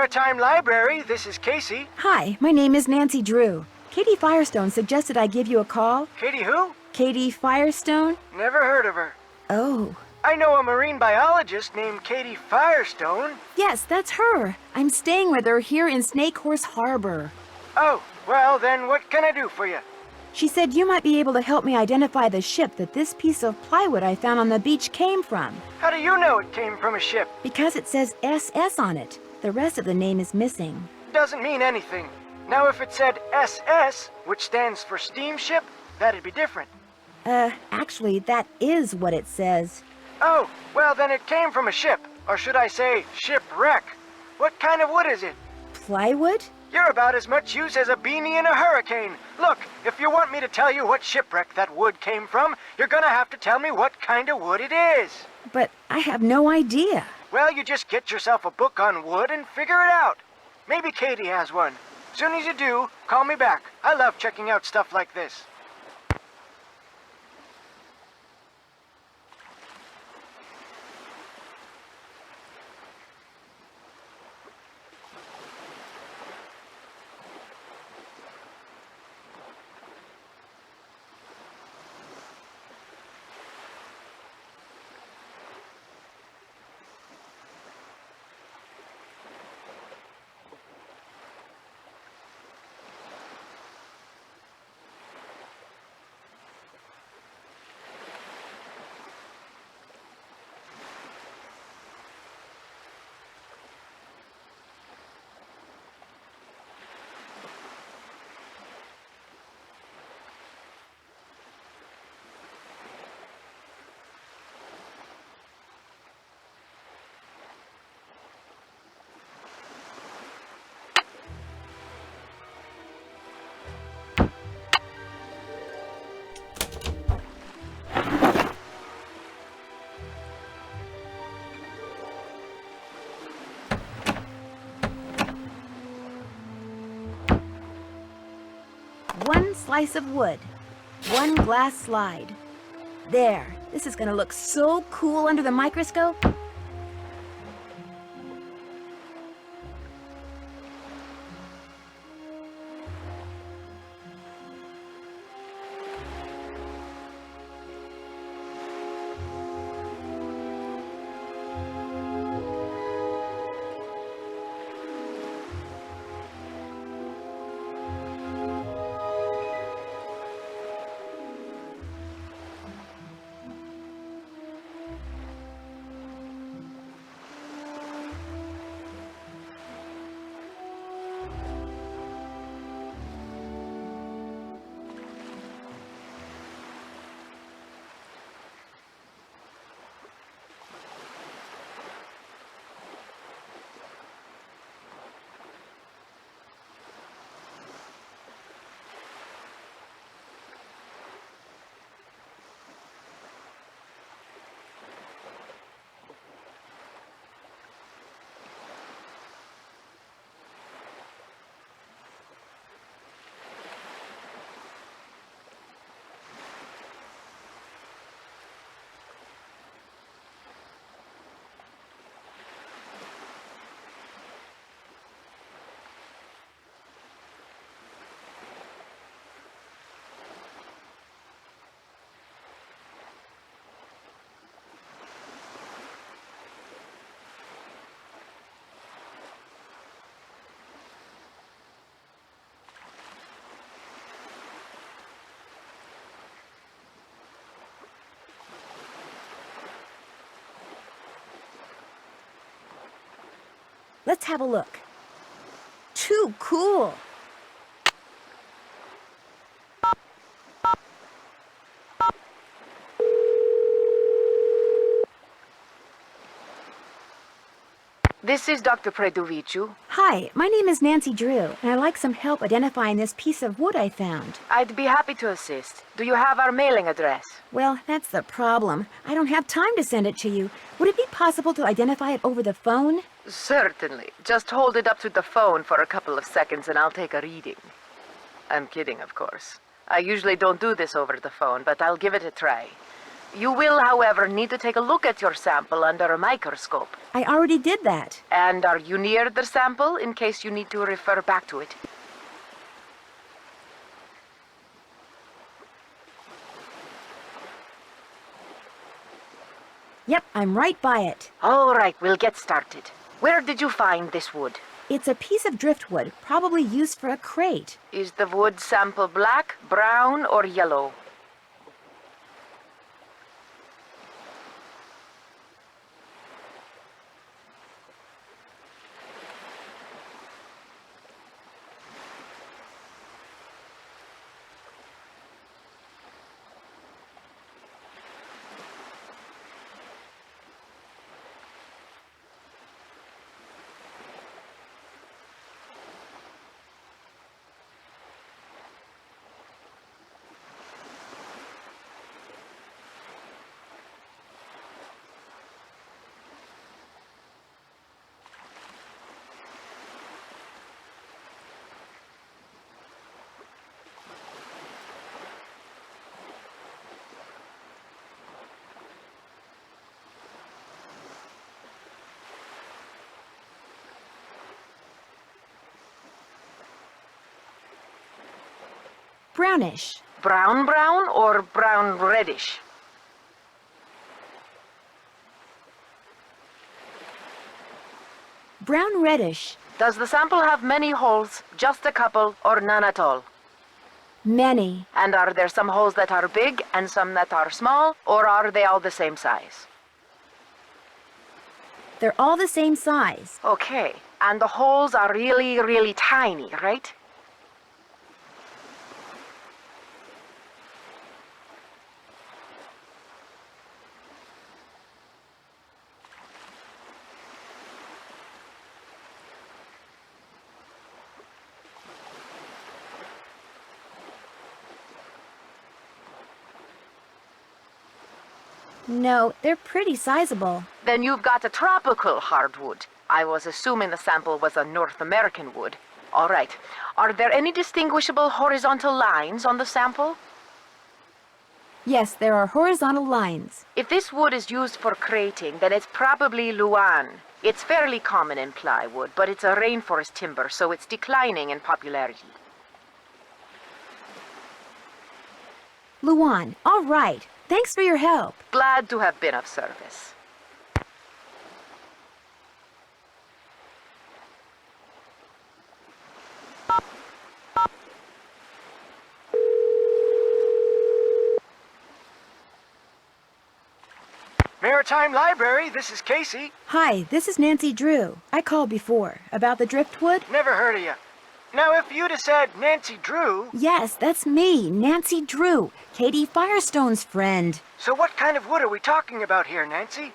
Maritime Library, this is Casey. Hi, my name is Nancy Drew. Katie Firestone suggested I give you a call. Katie who? Katie Firestone? Never heard of her. Oh. I know a marine biologist named Katie Firestone. Yes, that's her. I'm staying with her here in Snake Horse Harbor. Oh, well then what can I do for you? She said you might be able to help me identify the ship that this piece of plywood I found on the beach came from. How do you know it came from a ship? Because it says SS on it. The rest of the name is missing. Doesn't mean anything. Now if it said SS, which stands for steamship, that'd be different. Actually, that is what it says. Oh, well then it came from a ship. Or should I say, shipwreck. What kind of wood is it? Plywood? You're about as much use as a beanie in a hurricane. Look, if you want me to tell you what shipwreck that wood came from, you're gonna have to tell me what kind of wood it is. But I have no idea. Well, you just get yourself a book on wood and figure it out. Maybe Katie has one. Soon as you do, call me back. I love checking out stuff like this. One slice of wood. One glass slide. There. This is gonna look so cool under the microscope. Let's have a look. Too cool. This is Dr. Predoviciu. Hi, my name is Nancy Drew, and I'd like some help identifying this piece of wood I found. I'd be happy to assist. Do you have our mailing address? Well, that's the problem. I don't have time to send it to you. Would it be possible to identify it over the phone? Certainly. Just hold it up to the phone for a couple of seconds and I'll take a reading. I'm kidding, of course. I usually don't do this over the phone, but I'll give it a try. You will, however, need to take a look at your sample under a microscope. I already did that. And are you near the sample in case you need to refer back to it? Yep, I'm right by it. All right, we'll get started. Where did you find this wood? It's a piece of driftwood, probably used for a crate. Is the wood sample black, brown, or yellow? Brownish. Brown brown or brown reddish? Brown reddish. Does the sample have many holes, just a couple, or none at all? Many. And are there some holes that are big and some that are small, or are they all the same size? They're all the same size. Okay, and the holes are really, really tiny, right? No, they're pretty sizable. Then you've got a tropical hardwood. I was assuming the sample was a North American wood. All right. Are there any distinguishable horizontal lines on the sample? Yes, there are horizontal lines. If this wood is used for crating, then it's probably Luan. It's fairly common in plywood, but it's a rainforest timber, so it's declining in popularity. Luan, all right. Thanks for your help. Glad to have been of service. Maritime Library, this is Casey. Hi, this is Nancy Drew. I called before. About the driftwood? Never heard of you. Now, if you'd have said Nancy Drew... Yes, that's me, Nancy Drew, Katie Firestone's friend. So what kind of wood are we talking about here, Nancy?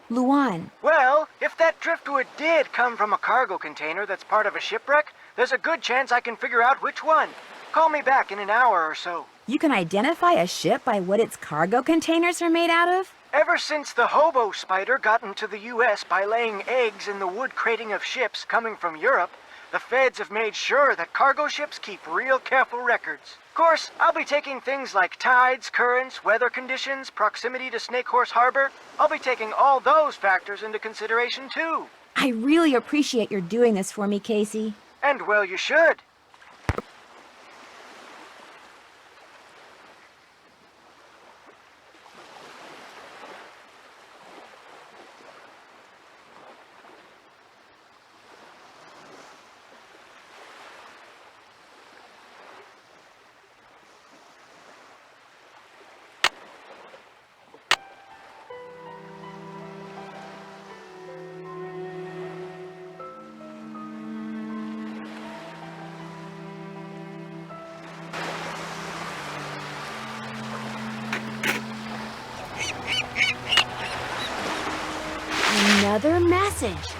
Luan. Well, if that driftwood did come from a cargo container that's part of a shipwreck, there's a good chance I can figure out which one. Call me back in an hour or so. You can identify a ship by what its cargo containers are made out of? Ever since the hobo spider got into the U.S. by laying eggs in the wood crating of ships coming from Europe, the feds have made sure that cargo ships keep real careful records. Of course, I'll be taking things like tides, currents, weather conditions, proximity to Snake Horse Harbor. I'll be taking all those factors into consideration, too. I really appreciate your doing this for me, Casey. And well, you should. Another message.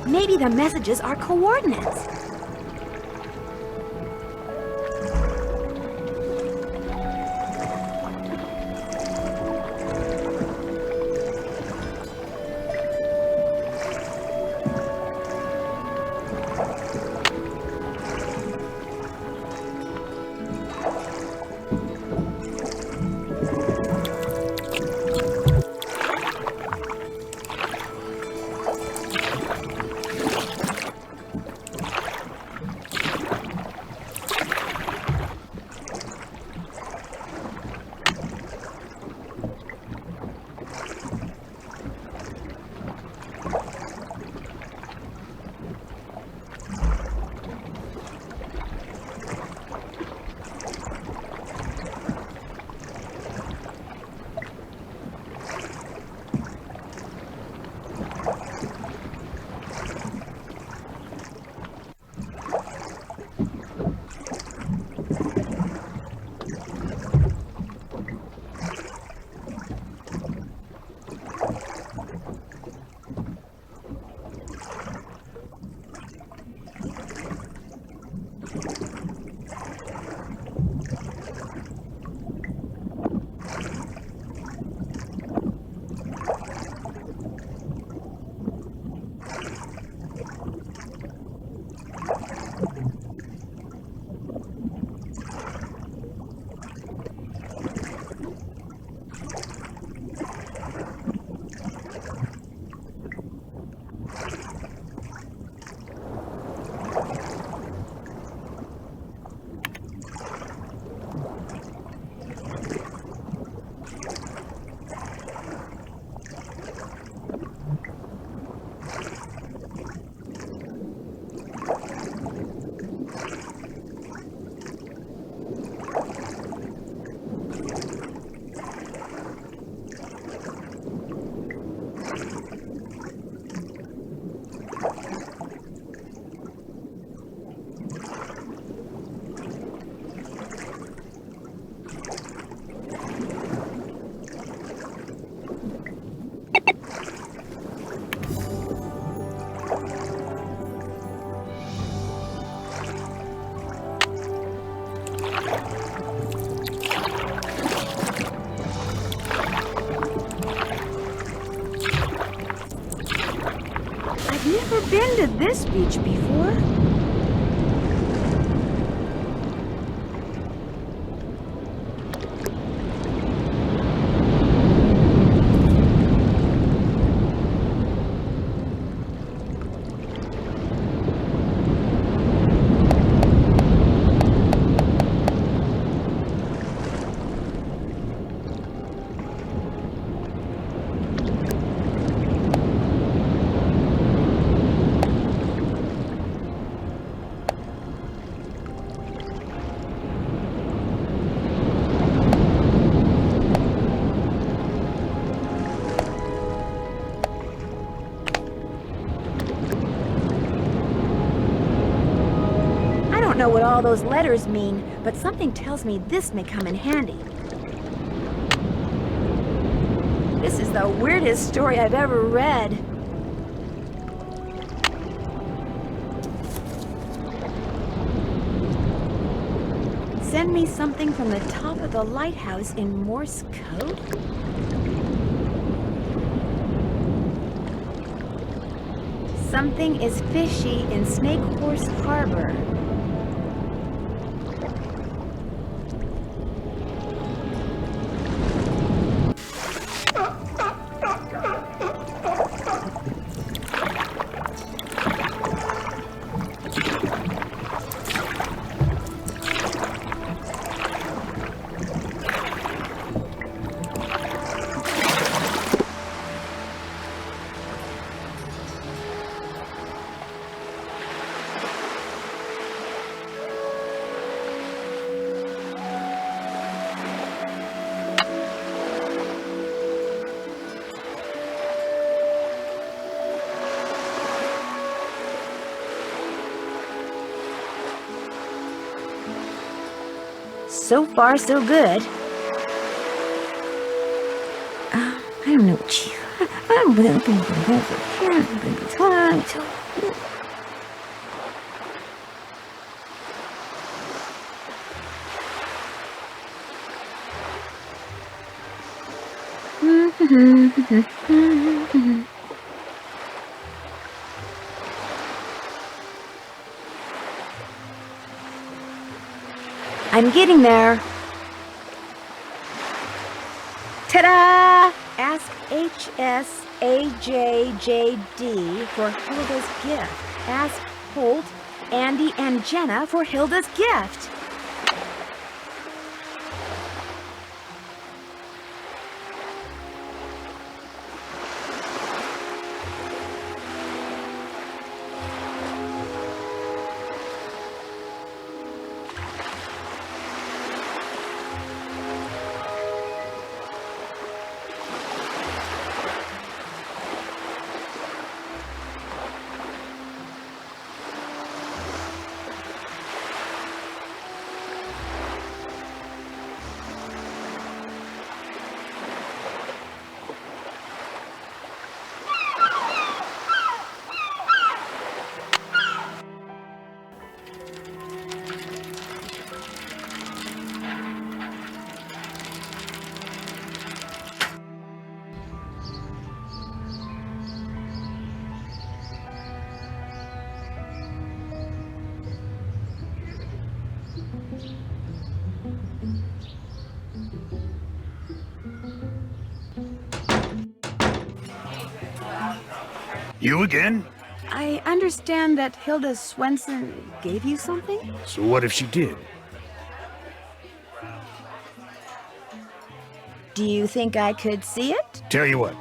Maybe the messages are coordinates. I've never been to this beach before. I don't know what all those letters mean, but something tells me this may come in handy. This is the weirdest story I've ever read. Send me something from the top of the lighthouse in Morse code? Something is fishy in Snake Horse Harbor. So far, so good. I don't know what you... I'm getting there. Ta-da! Ask HSAJJD for Hilda's gift. Ask Holt, Andy, and Jenna for Hilda's gift. You again? I understand that Hilda Swenson gave you something? So what if she did? Do you think I could see it? Tell you what,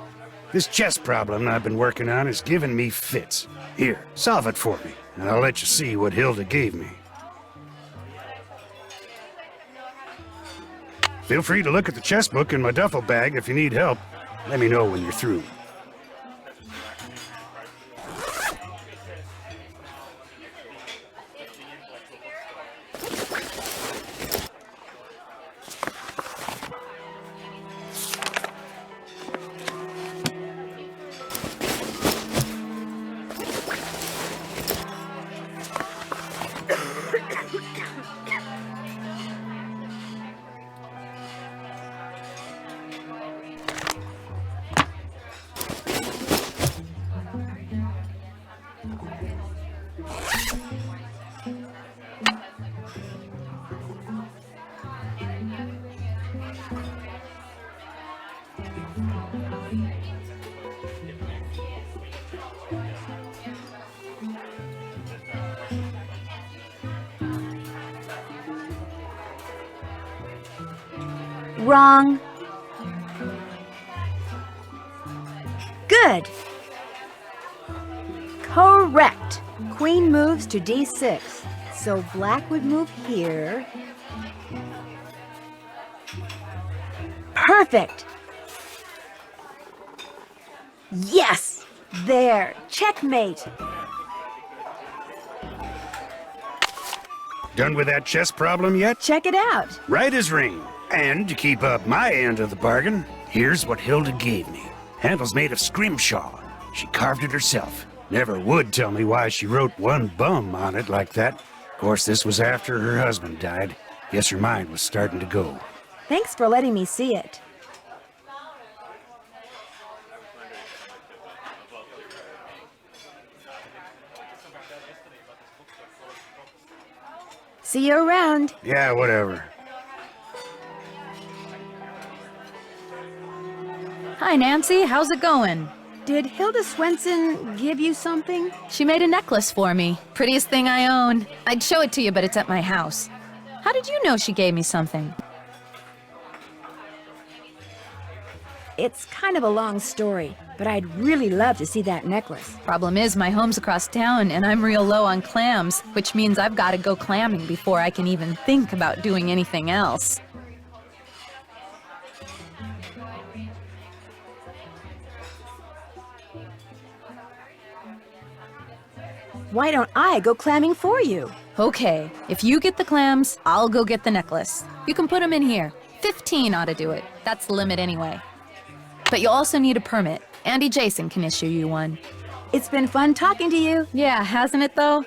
this chess problem I've been working on is giving me fits. Here, solve it for me, and I'll let you see what Hilda gave me. Feel free to look at the chess book in my duffel bag if you need help. Let me know when you're through. Wrong. Good. Correct. Queen moves to d6. So black would move here. Perfect. Yes. There. Checkmate. Done with that chess problem yet? Check it out. Right as rain. And to keep up my end of the bargain, here's what Hilda gave me. Handle's made of scrimshaw. She carved it herself. Never would tell me why she wrote one bum on it like that. Of course, this was after her husband died. Guess her mind was starting to go. Thanks for letting me see it. See you around. Yeah, whatever. Hi, Nancy. How's it going? Did Hilda Swenson give you something? She made a necklace for me. Prettiest thing I own. I'd show it to you, but it's at my house. How did you know she gave me something? It's kind of a long story, but I'd really love to see that necklace. Problem is, my home's across town, and I'm real low on clams, which means I've got to go clamming before I can even think about doing anything else. Why don't I go clamming for you? Okay, if you get the clams, I'll go get the necklace. You can put them in here. 15 ought to do it. That's the limit anyway. But you'll also need a permit. Andy Jason can issue you one. It's been fun talking to you. Yeah, hasn't it though?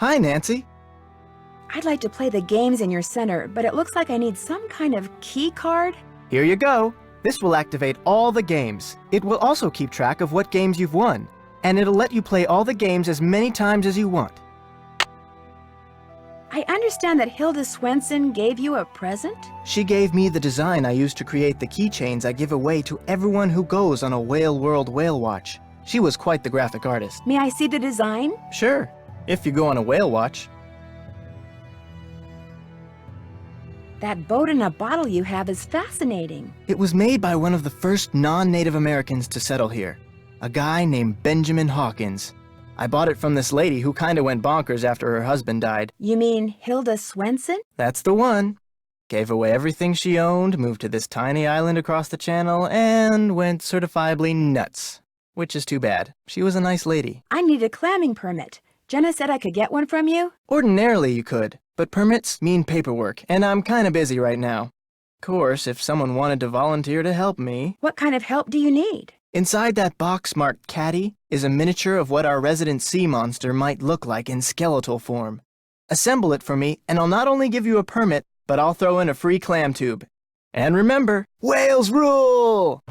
Hi, Nancy. I'd like to play the games in your center, but it looks like I need some kind of key card. Here you go. This will activate all the games. It will also keep track of what games you've won, and it'll let you play all the games as many times as you want. I understand that Hilda Swenson gave you a present? She gave me the design I use to create the keychains I give away to everyone who goes on a Whale World Whale Watch. She was quite the graphic artist. May I see the design? Sure, if you go on a whale watch. That boat in a bottle you have is fascinating. It was made by one of the first non-Native Americans to settle here, a guy named Benjamin Hawkins. I bought it from this lady who kinda went bonkers after her husband died. You mean Hilda Swenson? That's the one. Gave away everything she owned, moved to this tiny island across the channel, and went certifiably nuts. Which is too bad. She was a nice lady. I need a clamming permit. Jenna said I could get one from you? Ordinarily you could, but permits mean paperwork, and I'm kinda busy right now. Of course, if someone wanted to volunteer to help me... What kind of help do you need? Inside that box marked Caddy is a miniature of what our resident sea monster might look like in skeletal form. Assemble it for me, and I'll not only give you a permit, but I'll throw in a free clam tube. And remember, whales rule!